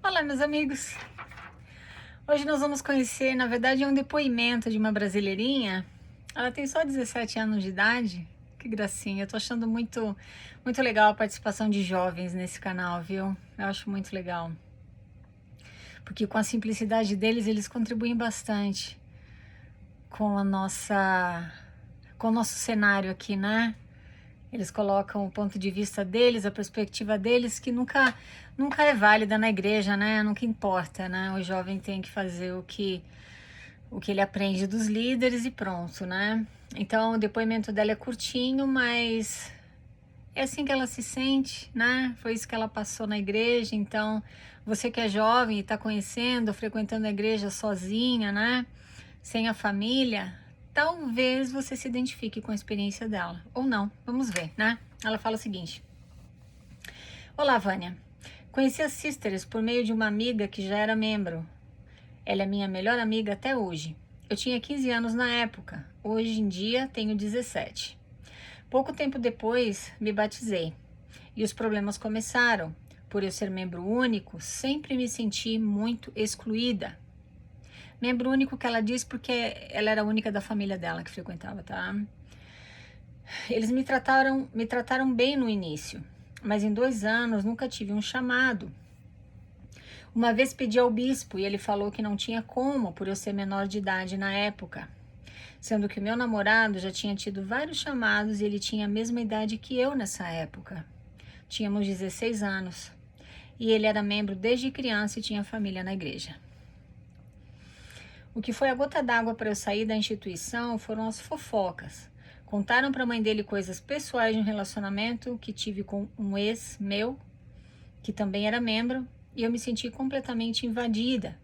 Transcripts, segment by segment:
Olá, meus amigos. Hoje nós vamos conhecer, na verdade, um depoimento de uma brasileirinha. Ela tem só 17 anos de idade. Que gracinha. Eu tô achando muito legal a participação de jovens nesse canal, viu? Eu acho muito legal. Porque com a simplicidade deles, eles contribuem bastante com com o nosso cenário aqui, né? Eles colocam o ponto de vista deles, a perspectiva deles, que nunca é válida na igreja, né? Nunca importa, né? O jovem tem que fazer o que ele aprende dos líderes e pronto, né? Então, o depoimento dela é curtinho, mas é assim que ela se sente, né? Foi isso que ela passou na igreja. Então, você que é jovem e está conhecendo, frequentando a igreja sozinha, né? Sem a família, talvez você se identifique com a experiência dela. Ou não, vamos ver, né? Ela fala o seguinte: Olá, Vânia. Conheci as Sisters por meio de uma amiga que já era membro. Ela é minha melhor amiga até hoje. Eu tinha 15 anos na época, hoje em dia tenho 17. Pouco tempo depois, me batizei. E os problemas começaram. Por eu ser membro único, sempre me senti muito excluída. Membro único que ela diz porque ela era a única da família dela que frequentava, tá? Eles me trataram bem no início, mas em 2 anos nunca tive um chamado. Uma vez pedi ao bispo e ele falou que não tinha como, por eu ser menor de idade na época. Sendo que o meu namorado já tinha tido vários chamados e ele tinha a mesma idade que eu nessa época. Tínhamos 16 anos. E ele era membro desde criança e tinha família na igreja. O que foi a gota d'água para eu sair da instituição foram as fofocas. Contaram para a mãe dele coisas pessoais de um relacionamento que tive com um ex meu, que também era membro, e eu me senti completamente invadida.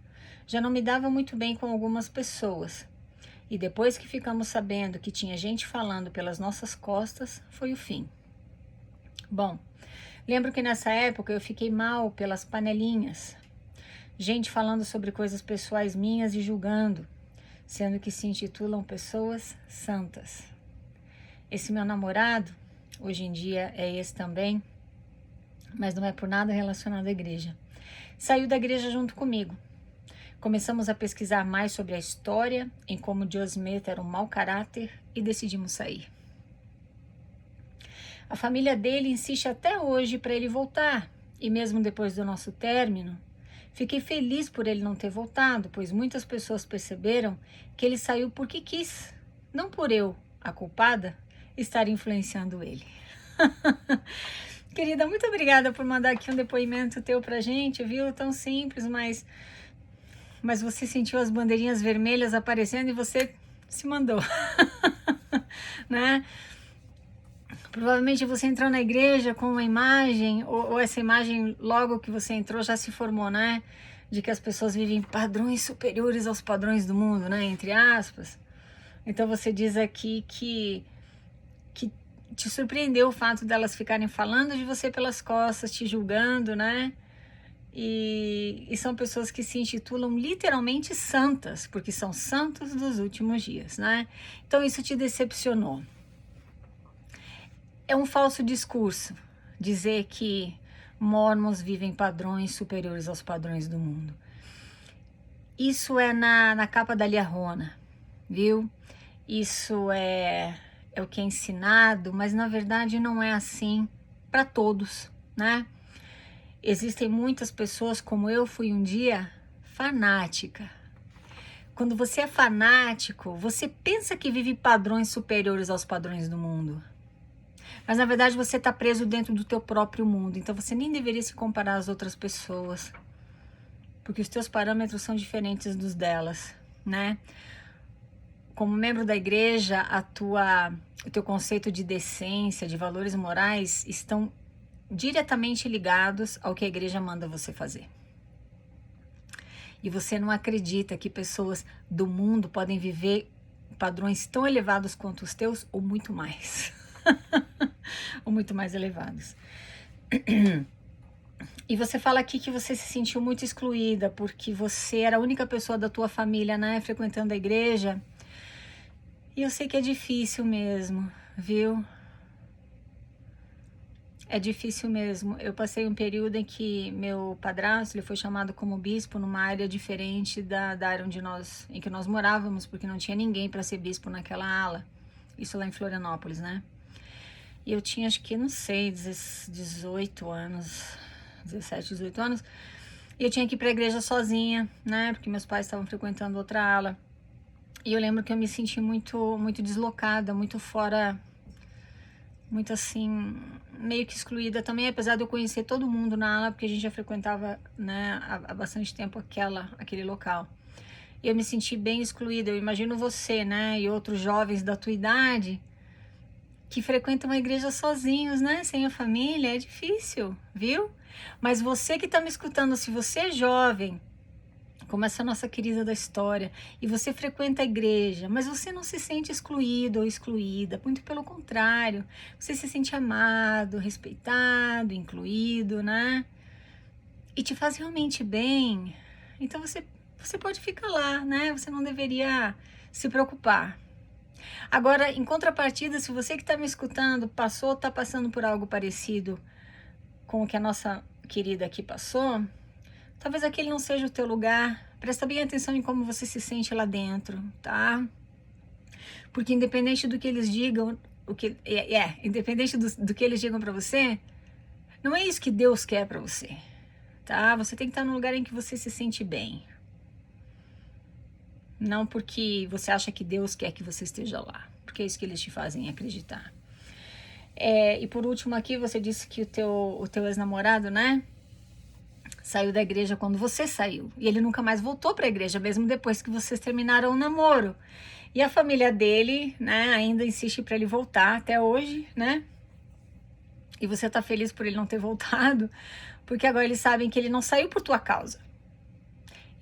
Já não me dava muito bem com algumas pessoas. E depois que ficamos sabendo que tinha gente falando pelas nossas costas, foi o fim. Bom, lembro que nessa época eu fiquei mal pelas panelinhas. Gente falando sobre coisas pessoais minhas e julgando, sendo que se intitulam pessoas santas. Esse meu namorado, hoje em dia é esse também, mas não é por nada relacionado à igreja. Saiu da igreja junto comigo. Começamos a pesquisar mais sobre a história, em como Joe Smith era um mau caráter e decidimos sair. A família dele insiste até hoje para ele voltar, e mesmo depois do nosso término, fiquei feliz por ele não ter voltado, pois muitas pessoas perceberam que ele saiu porque quis, não por eu, a culpada, estar influenciando ele. Querida, muito obrigada por mandar aqui um depoimento teu pra gente, viu? Tão simples, mas você sentiu as bandeirinhas vermelhas aparecendo e você se mandou, né? Provavelmente você entrou na igreja com uma imagem, ou essa imagem, logo que você entrou, já se formou, né? De que as pessoas vivem padrões superiores aos padrões do mundo, né? Entre aspas. Então você diz aqui que te surpreendeu o fato delas ficarem falando de você pelas costas, te julgando, né? E são pessoas que se intitulam literalmente santas, porque são santos dos últimos dias, né? Então isso te decepcionou. É um falso discurso dizer que mormons vivem padrões superiores aos padrões do mundo. Isso é na capa da Liahona, viu? Isso é o que é ensinado, mas na verdade não é assim para todos, né? Existem muitas pessoas, como eu fui um dia, fanática. Quando você é fanático, você pensa que vive padrões superiores aos padrões do mundo. Mas na verdade você está preso dentro do teu próprio mundo, então você nem deveria se comparar às outras pessoas, porque os teus parâmetros são diferentes dos delas, né? Como membro da igreja, o teu conceito de decência, de valores morais estão diretamente ligados ao que a igreja manda você fazer. E você não acredita que pessoas do mundo podem viver padrões tão elevados quanto os teus ou muito mais. Ou muito mais elevados. E você fala aqui que você se sentiu muito excluída porque você era a única pessoa da tua família, né, frequentando a igreja. E eu sei que é difícil mesmo, viu? É difícil mesmo. Eu passei um período em que meu padrasto, ele foi chamado como bispo numa área diferente da área em que nós morávamos, porque não tinha ninguém para ser bispo naquela ala. Isso lá em Florianópolis, né? E eu tinha, acho que, não sei, 18 anos, 17, 18 anos. E eu tinha que ir pra igreja sozinha, né? Porque meus pais estavam frequentando outra ala. E eu lembro que eu me senti muito deslocada, muito fora, muito assim, meio que excluída também, apesar de eu conhecer todo mundo na ala, porque a gente já frequentava, né, há bastante tempo aquele local. E eu me senti bem excluída. Eu imagino você, né, e outros jovens da tua idade que frequentam a igreja sozinhos, né, sem a família. É difícil, viu? Mas você que tá me escutando, se você é jovem, como essa nossa querida da história, e você frequenta a igreja, mas você não se sente excluído ou excluída, muito pelo contrário, você se sente amado, respeitado, incluído, né? E te faz realmente bem, então você pode ficar lá, né? Você não deveria se preocupar. Agora, em contrapartida, se você que está me escutando passou, está passando por algo parecido com o que a nossa querida aqui passou, talvez aquele não seja o teu lugar. Presta bem atenção em como você se sente lá dentro, tá? Porque independente do que eles digam, independente do que eles digam pra você, não é isso que Deus quer pra você, tá? Você tem que estar num lugar em que você se sente bem. Não porque você acha que Deus quer que você esteja lá, porque é isso que eles te fazem acreditar. E por último aqui, você disse que o teu ex-namorado, né? Saiu da igreja quando você saiu. E ele nunca mais voltou para a igreja, mesmo depois que vocês terminaram o namoro. E a família dele, né, ainda insiste para ele voltar até hoje, né? E você tá feliz por ele não ter voltado, porque agora eles sabem que ele não saiu por tua causa.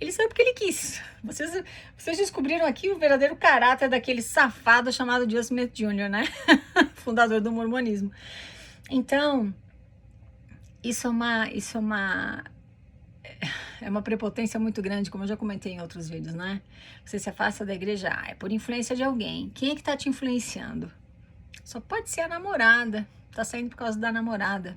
Ele saiu porque ele quis. Vocês descobriram aqui o verdadeiro caráter daquele safado chamado Joseph Smith Jr., né? Fundador do mormonismo. Então, isso é uma prepotência muito grande, como eu já comentei em outros vídeos, né? Você se afasta da igreja, é por influência de alguém. Quem é que tá te influenciando? Só pode ser a namorada. Tá saindo por causa da namorada.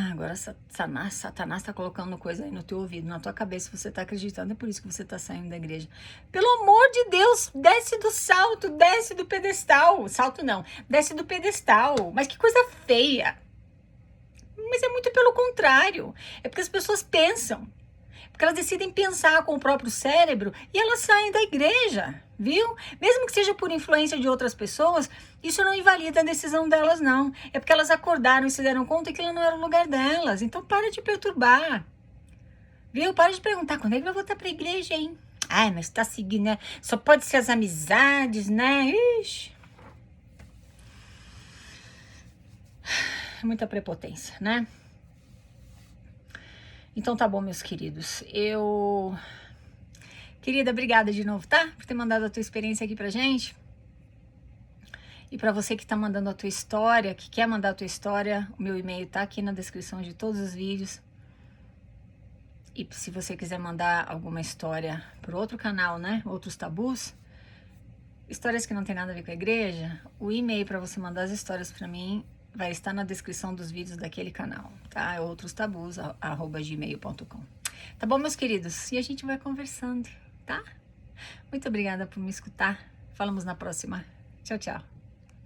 Agora Satanás tá colocando coisa aí no teu ouvido, na tua cabeça, você tá acreditando, é por isso que você tá saindo da igreja. Pelo amor de Deus, desce do salto, desce do pedestal. Salto não, desce do pedestal. Mas que coisa feia. Mas é muito pelo contrário. É porque as pessoas pensam. Porque elas decidem pensar com o próprio cérebro e elas saem da igreja, viu? Mesmo que seja por influência de outras pessoas, isso não invalida a decisão delas, não. É porque elas acordaram e se deram conta que aquilo não era o lugar delas. Então para de perturbar, viu? Para de perguntar, quando é que vai voltar pra igreja, hein? Ai, mas tá seguindo, né? Só pode ser as amizades, né? Ixi. Muita prepotência, né? Então tá bom, meus queridos. Querida, obrigada de novo, tá? Por ter mandado a tua experiência aqui pra gente. E pra você que tá mandando a tua história, que quer mandar a tua história, o meu e-mail tá aqui na descrição de todos os vídeos. E se você quiser mandar alguma história pro outro canal, né? Outros tabus, histórias que não tem nada a ver com a igreja, o e-mail pra você mandar as histórias pra mim vai estar na descrição dos vídeos daquele canal, tá? É outrostabus@gmail.com. Tá bom, meus queridos? E a gente vai conversando, tá? Muito obrigada por me escutar. Falamos na próxima. Tchau, tchau.